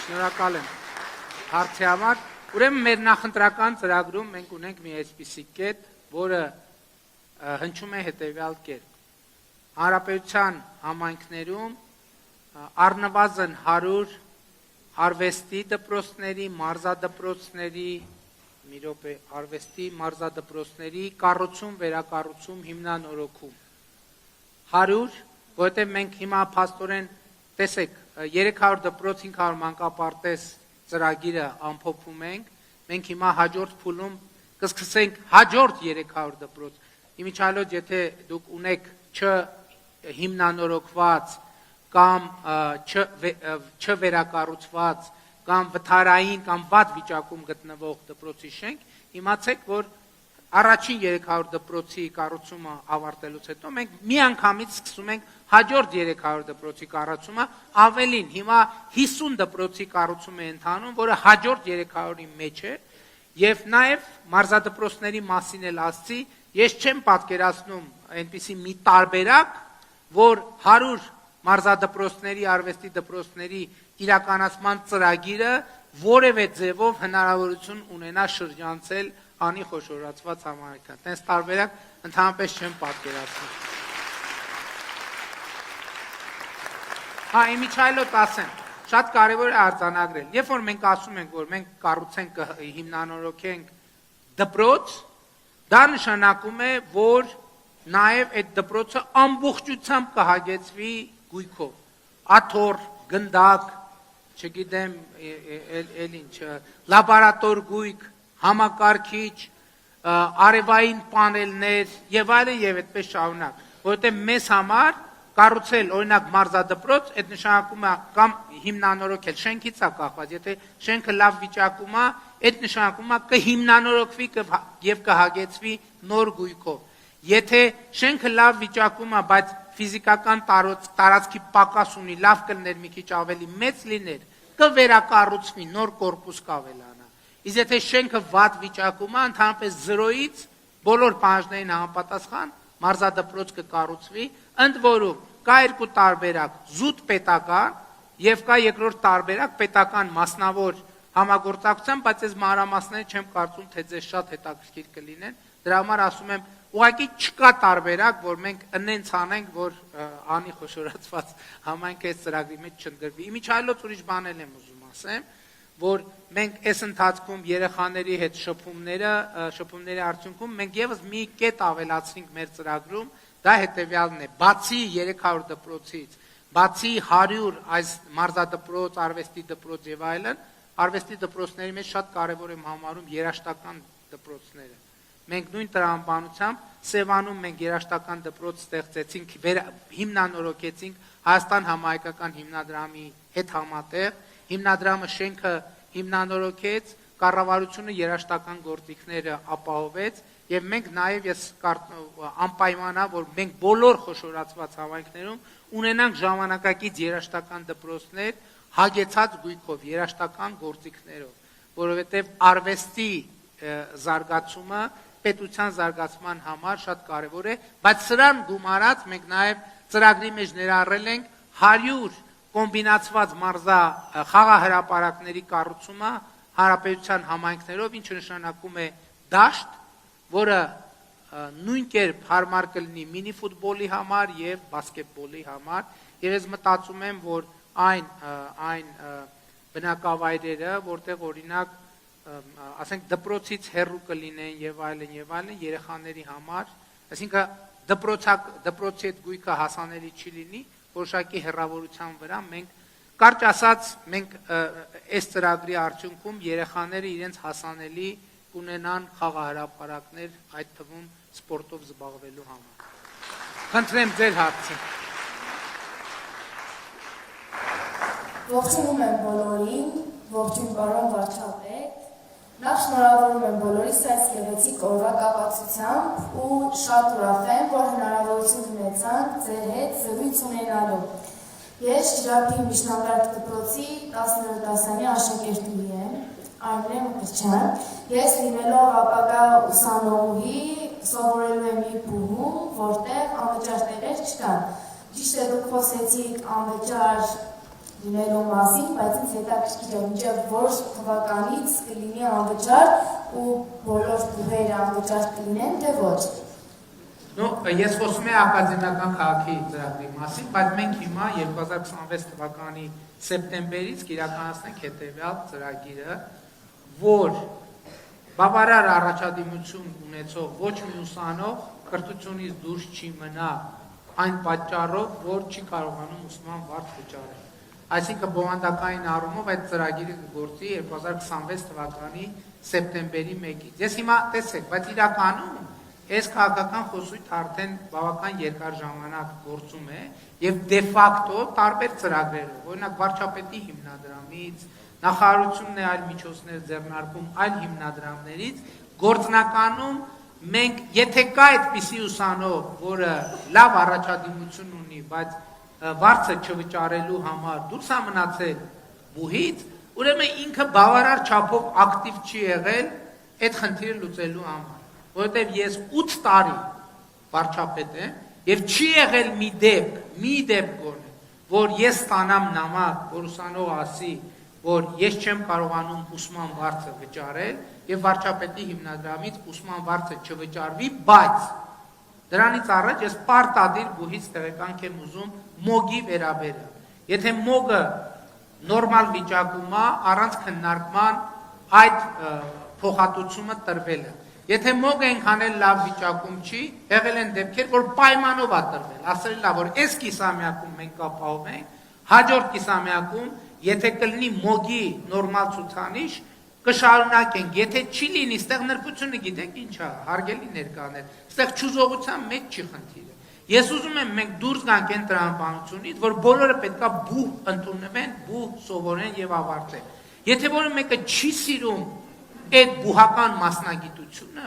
Շնորհակալ եմ հարցի համար։ Ուրեմն մեր նախընտրական ծրագրում մենք ունենք մի այսպիսի կետ, որը հնչում է հետևյալ կերպ։ Հանրապետության համայնքներում առնվազն 100 արվեստի դպրոցների, մարզադպրոցների, մի րոպե, արվեստի, մարզադպրոցների կառուցում, վերակառուցում, հիմնանորոգում։ 100, որովհետև մենք հիմա փաստորեն, տեսեք, 300 դպրոց 500 մանկապարտեզ ծրագիրը ամփոփում ենք, մենք հիմա հաջորդ փուլում կսկսենք հաջորդ 300 դպրոց։ Իմիջիայլոց, եթե դուք ունեք չհիմնանորոգված կամ չվերակառուցված կամ վթարային կամ վատ վիճակում գտնվող դպրոցի շենք, իմացեք, որ առաջին 300 դպրոցի կառուցումը ավարտելուց հետո մենք միանգամից սկսում ենք հաջորդ 300 դպրոցի կառուցումը, ավելին, հիմա 50 դպրոցի կառուցում է ընթանում, որը հաջորդ 300-ի մեջ է, եւ նաեւ մարզադպրոցների մասին էլ ասացի, ես չեմ պատկերացնում այնպիսի մի տարբերակ, որ 100 մարզադպրոցների, արվեստի դպրոցների իրականացման ծրագիրը որևէ ձևով հնարավորություն ունենա շրջանցել անի խոշորացված համայնքան։ Տենց տարբերակ ընդհանրապես չեմ պատկերացնում։ Իմիջիայլոց ասեմ, շատ կարևոր է արձանագրել։ Երբ որ մենք ասում ենք, որ մենք կառուցենք, հիմնանորոգենք դպրոց, դա նշանակում է, որ նաև այդ դպրոցը ամբողջությամբ կհագեցվի գույքով, աթոռ, գնդակ, չգիտեմ, էլ ինչ, լաբորատոր գույք, համակարգիչ, արևային պանելներ եւ այլն եւ այդպես շարունակ, որովհետեւ մեզ համար կառուցել օրինակ մարզադպրոց, այդ նշանակում է կամ հիմնանորոգել, շենքից է կախված, եթե շենքը լավ վիճակում է, այդ նշանակում է կհիմնանորոգվի եւ կհագեցվի նոր գույքով։ Եթե շենքը լավ վիճակում է, բայց ֆիզիկական տարածքի պակաս ունի, լավ կլներ մի քիչ ավելի մեծ լիներ, կվերակառուցվի, նոր կորպուս կավելանա։ Իսկ եթե շենքը վատ վիճակում է, ընդհանրապես 0-ից բոլոր պահանջներին համապատասխան մարզադպրոց կկառուցվի, ընդ որում կա երկու տարբերակ՝ զուտ պետական եւ կա երկրորդ տարբերակ պետական մասնավոր համագործակցությամբ, բայց այս մանրամասները չեմ կարծում, թե ձեզ շատ հետաքրքիր կլինեն։ Դրա համար ասում եմ, ուղղակի չկա տարբերակ, որ մենք ընենց անենք, որ անի խոշորացված համայնքը այս ծրագրի մեջ չընդգրվի։ Իմիջայլոց ուրիշ բան եմ ուզում ասեմ, որ մենք այս ընթացքում երեխաների հետ շփումների արդյունքում մենք եւս մի կետ ավելացրինք մեր ծրագրում, դա հետեւյալն է. բացի 300 դպրոցից, բացի 100 այս մարզադպրոց, արվեստի դպրոց եւ այլն, արվեստի դպրոցների մեջ շատ կարևոր եմ համարում երաժշտական դպրոցները։ Մենք նույն տրամաբանությամբ Սևանում մենք երաժշտական դպրոց ստեղծեցինք, հիմնանորոգեցինք Հայաստան համահայկական հիմնադրամի հետ համատեղ, հիմնադրամը շենքը հիմնանորոգեց, կառավարությունը երաժշտական գործիքները ապահովեց եւ մենք նաեւ ես անպայմանա, որ մենք բոլոր խոշորացված համայնքներում ունենանք ժամանակակից երաժշտական դպրոցներ հագեցած գույքով, երաժշտական գործիքներով, որովհետեւ արվեստի զարգացումը պետության զարգացման համար շատ կարևոր է, բայց սրան գումարած մենք նաև ծրագրի մեջ ներառել ենք 100 կոմբինացված մարզա խաղահրապարակների կառուցումը հանրապետության համայնքներով, ինչը նշանակում է դաշտ, որը նույն կերպ հարմար կլինի մինի ֆուտբոլի համար եւ բասկետբոլի համար, եւ ես մտածում եմ, որ այն բնակավայրերը, որտեղ օրինակ ասենք դպրոցից հեռու կլինեն եւ այլն, երեխաների համար, այսինքն դպրոցի հետ գույքը հասանելի չի լինի, որոշակի հեռավորության վրա մենք, կարճ ասած, մենք այս ծրագրի արդյունքում երեխաները իրենց հասանելի կունենան խաղահրապարակներ, այդ թվում սպորտով զբաղվելու համար։ Խնդրեմ ձեր հարցը։ Ողջունում եմ բոլորին, ողջույն պարոն վարչապետ։ Նախ շնորհավորում եմ բոլորիս այս գեղեցիկ օրվա կապակցությամբ ու շատ ուրախ եմ, որ հնարավորություն ունեցանք ձեր հետ զրույց ունենալու։ Ես Շիրակի միջնակարգ դպրոցի 10-րդ դասարանի աշակերտուհի եմ, Արմեն Մկրտչյան։ Ես լինելով ապագա ուսանողուհի սովորելու եմ մի բուհում, որտեղ անվճար տեղեր չկան։ Ճիշտ է, դուք խոսեցիք անվճար լինելու մասին, բայց ինձ հետաքրքիր է մինչև որ թվականից կլինի անվճար ու բոլոր բուհերը անվճար կլինեն, թե ոչ։ Ես խոսում եմ ակադեմիական քաղաքի ծրագրի մասին, բայց մենք հիմա 2026 թվականի սեպտեմբերից կիրականացնենք հետևյալ ծրագիրը, որ բավարար առաջադիմություն ունեցող ոչ մի ուսանող կրթությունից դուրս չի մնա այն պատճառով, որ չի կարողանում ուսման վարձ վճարել։ Այսինքն բովանդակային առումով այդ ծրագիրը կգործի 2026 թվականի սեպտեմբերի 1-ից։ Ես հիմա տեսեք, բայց իրականում այս քաղաքական խոսույթը արդեն բավական երկար ժամանակ գործում է եւ դե ֆակտո տարբեր ծրագրերով, օրինակ վարչապետի հիմնադրամից, նախարարությունն է այլ միջոցներ ձեռնարկում այլ հիմնադրամներից, գործնականում մենք եթե կա այդպիսի ուսանող, որը լավ առաջադիմություն ունի, բայց վարձը չվճարելու համար դուրս է մնացել բուհից, ուրեմն ինքը բավարար չափով ակտիվ չի եղել այդ խնդիրը լուծելու համար, որովհետև ես 8 տարի վարչապետ եմ եւ չի եղել մի դեպք գոնե, որ ես ստանամ նամակ, որ ուսանող ասի, որ ես չեմ կարողանում ուսման վարձը վճարել եւ վարչապետի հիմնադրամից ուսման վարձը չվճարվի, բայց դրանից առաջ ես պարտադիր բուհից տեղեկանք եմ ուզում մոգի վերաբերել։ Եթե մոգը նորմալ վիճակում է, առանց քննարկման այդ փոխհատուցումը տրվել է։ Եթե մոգը այնքան լավ վիճակում չի, եղել են դեպքեր, որ պայմանով է տրվել, ասել է, որ այս կիսամյակում մենք ապահովենք, հաջորդ կիսամյակում, եթե կլինի մոգի նորմալ ցուցանիշ, կշարունակենք, եթե չի լինի, ստեղ նրբությունը գիտենք ինչ է, հարգելի ներկաներ, ստեղ չուզողության մեջ չի խնդիրը։ Ես ուզում եմ մենք դուրս գանք այն տրամաբանությունից, որ բոլորը պետքա բուհ ընդունվեն, բուհ սովորեն եւ ավարտեն։ Եթե որը մեկը չի սիրում այդ բուհական մասնագիտությունը,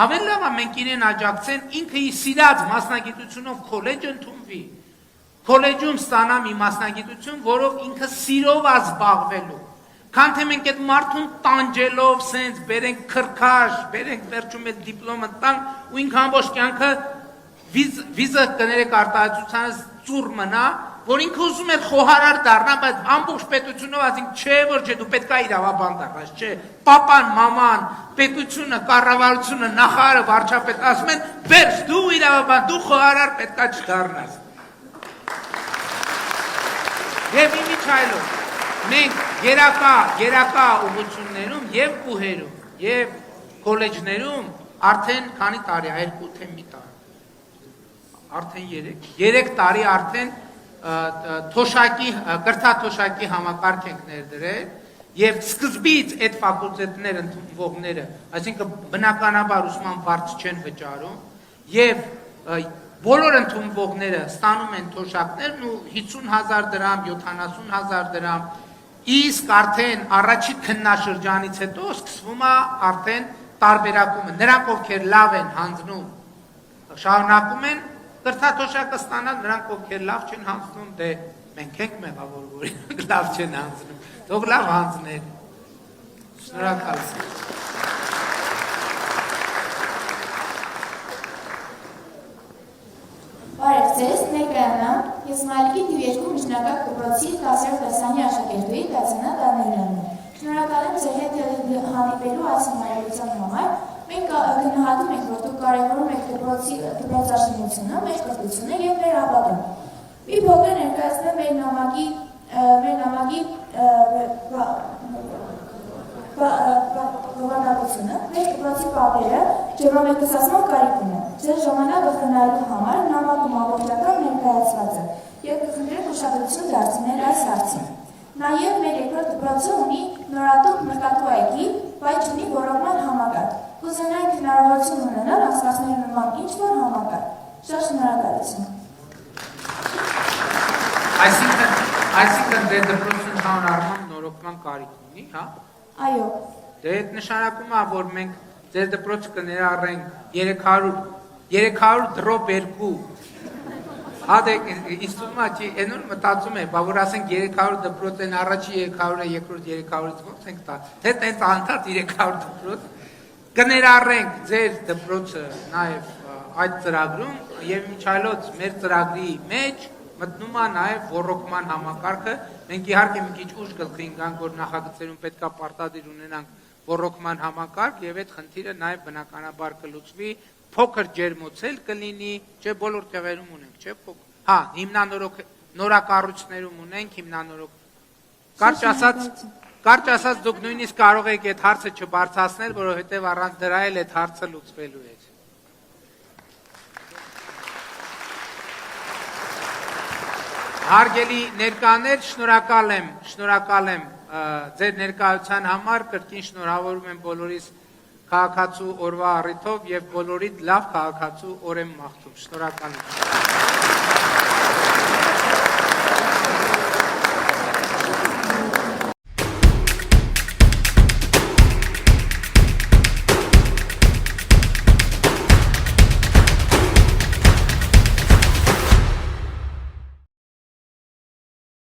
ավելի լավ է մենք իրեն աջակցեն, ինքը իր սիրած մասնագիտությունով քոլեջ ընդունվի, Քոլեջում ստանամ իմ մասնագիտություն, որով ինքը սիրով է զբաղվելու։ Քան թե մենք այդ մարդուն տանջելով, սենց բերենք քրքաշ, բերենք վերջում այդ դիպլոմը տանք ու ինքը ամբողջ կյանքը վիզա կներեք արտահայտությանը ծուռ մնա, որ ինքը ուզում էր խոհարար դառնա, բայց ամբողջ պետությունով ասենք չէ, որ չէ, դու պետք է իրավաբան դառնաս, չէ, պապան, մաման, պետությունը, կառավարությունը, նախարարը, վարչապետ ասում են, վերջ դու իրավաբան, դու խոհարար պետք է չդառնաս։ Եվ իմիջայլով մենք երակա ուղղություններում եւ բուհերում եւ քոլեջներում արդեն քանի տարի, 2 թե մի տարի, արդեն 3 տարի արդեն կրթաթոշակի համակարգ ենք ներդրել եւ սկզբից այդ ֆակուլտետներ ընդունվողները, այսինքն բնականաբար ուսման վարձ չեն վճարում եւ բոլոր ընդունվողները ստանում են թոշակներն ու 50,000 դրամ, 70,000 դրամ, իսկ արդեն առաջի քննաշրջանից հետո սկսվում է արդեն տարբերակումը։ Նրանք, ովքեր լավ են հանձնում, շարունակում են կրթաթոշակը ստանալ, նրանք, ովքեր լավ չեն հանձնում, դե մենք ենք մեղավոր, որ լավ չեն հանձնում, թող լավ հանձներ։ Շնորհակալ եմ։ Բարև ձեզ, ներկայանամ ես Մալիկի թիվ 2 միջնակարգ դպրոցի 10-րդ դասարանի աշակերտուհի Տացենա Դանիելյանն եմ։ Շնորհակալ եմ ձեր հետ հանդիպելու այս հնարավորության համար։ Մենք գնահատում ենք, որ դուք կարևորում եք դպրոցաշինությունը, մեր կրթությունը և մեր ապագան։ Մի փոքր ներկայացնեմ մեր նամակի բովանդակությունը, մեր դպրոցի պատերը ջրամեկուսացման կարիք ունեն։ Ձեր ժամանակը խնայելու համար նամակում ամբողջական ներկայացված է և կխնդրենք ուշադրություն դարձնել այս հարցին։ Նաև մեր երկրորդ դպրոցը ունի նորատուկ մրգատու այգի, բայց ունի որոնման համակարգ։ Կուզենայինք հնարավորություն ունենալ անցկացնել նման ինչ-որ համակարգ։ Շատ շնորհակալություն։ Այսինքն դե դպրոցը ընդհանուր առմամբ նորոգման կարիք ունի, հա։ Այո։ Դե այդ նշանակում է, որ մենք ձեր դպրոցը կներառենք 300 դրոպ 2։ Հա դե ինձ թվում է, այնօր մտածում է, բա որ ասենք 300 դպրոց են, առաջի 300-ը, երկրորդ 300-ից ոնց ենք տա։ Թե տենց անդադ 300 դպրոց կներառենք ձեր դպրոցը նաև այդ ծրագրում եւ միջայլոց մեր ծրագրի մեջ մտնում է նաև ռոռոկման համակարգը։ Մենք իհարկե մի քիչ ուշ գլխի ընկանք, որ նախագծերում պետքա պարտադիր ունենանք ռոռոկման համակարգ եւ այդ խնդիրը նաև բնականաբար կլուծվի, փոքր ջերմոցել կլինի, չէ բոլոր տեղերում ունենք, չէ փոքր։ Հա, նորակառույցներում ունենք հիմնանորոգ։ Կարճ ասած դուք նույնիսկ կարող եք այդ հարցը չբարձրացնել, որովհետեւ առանց դրա էլ այդ հարցը լուծվելու է։ Հարգելի ներկաներ, շնորհակալ եմ ձեր ներկայության համար, կրկին շնորհավորում եմ բոլորիս քաղաքացու օրվա առիթով եւ բոլորիդ լավ քաղաքացու օր եմ մաղթում։ Շնորհակալ եմ։